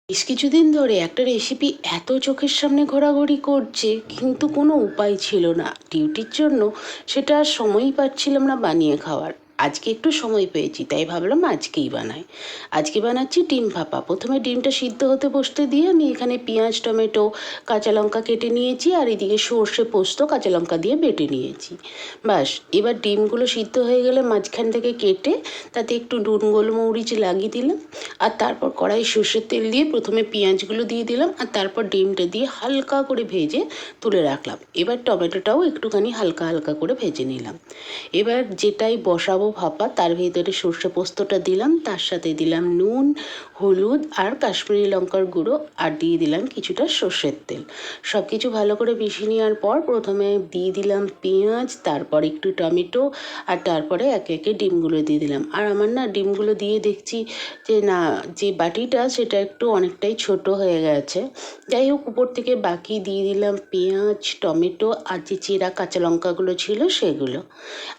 বেশ কিছুদিন ধরে একটা রেসিপি এত চোখের সামনে ঘোরাঘুরি করছে, কিন্তু কোনো উপায় ছিল না ডিউটির জন্য। সেটা আর সময়ই পাচ্ছিলাম না বানিয়ে খাওয়ার। আজকে একটু সময় পেয়েছি, তাই ভাবলাম আজকেই বানাই। আজকে বানাচ্ছি ডিম ভাপা। প্রথমে ডিমটা সিদ্ধ হতে বসতে দিয়ে আমি এখানে পেঁয়াজ, টমেটো, কাঁচা লঙ্কা কেটে নিয়েছি, আর এদিকে সর্ষে, পোস্ত, কাঁচা লঙ্কা দিয়ে বেটে নিয়েছি। ব্যাস, এবার ডিমগুলো সিদ্ধ হয়ে গেলে মাঝখান থেকে কেটে তাতে একটু নুন, গোলমরিচ লাগিয়ে দিলাম। আর তারপর কড়াই সর্ষের তেল দিয়ে প্রথমে পেঁয়াজগুলো দিয়ে দিলাম, আর তারপর ডিমটা দিয়ে হালকা করে ভেজে তুলে রাখলাম। এবার টমেটোটাও একটুখানি হালকা হালকা করে ভেজে নিলাম। এবার যেটাই বসাবো ভাপা, তার ভিতরে সর্ষে পোস্তটা দিলাম, তার সাথে দিলাম নুন, হলুদ আর কাশ্মীরি লঙ্কার গুঁড়ো, আর দিয়ে দিলাম কিছুটা সর্ষের তেল। সব কিছু ভালো করে মিশিয়ে নেওয়ার পর প্রথমে দিয়ে দিলাম পেঁয়াজ, তারপর একটু টমেটো, আর তারপরে একে একে ডিমগুলো দিয়ে দিলাম। আর আমার না ডিমগুলো দিয়ে দেখছি যে না, যে বাটিটা সেটা একটু অনেকটাই ছোট হয়ে গেছে। যাই হোক, উপর থেকে বাকি দিয়ে দিলাম পেঁয়াজ, টমেটো আর যে চেরা কাঁচা লঙ্কাগুলো ছিল সেগুলো,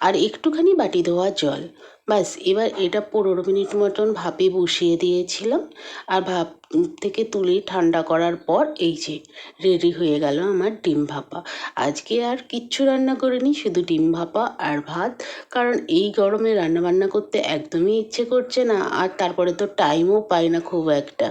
আর একটুখানি বাটি ধোয়া জল। ব্যাস, এবার এটা 15 মিনিট মতন ভাপে বসিয়ে দিয়েছিলাম। আর ভাপ থেকে তুলে ঠান্ডা করার পর এই যে রেডি হয়ে গেল আমার ডিম ভাপা। আজকে আর কিচ্ছু রান্না করিনি, শুধু ডিম ভাপা আর ভাত। কারণ এই গরমে রান্নাবান্না করতে একদমই ইচ্ছে করছে না, আর তারপরে তো টাইমও পাই না খুব একটা।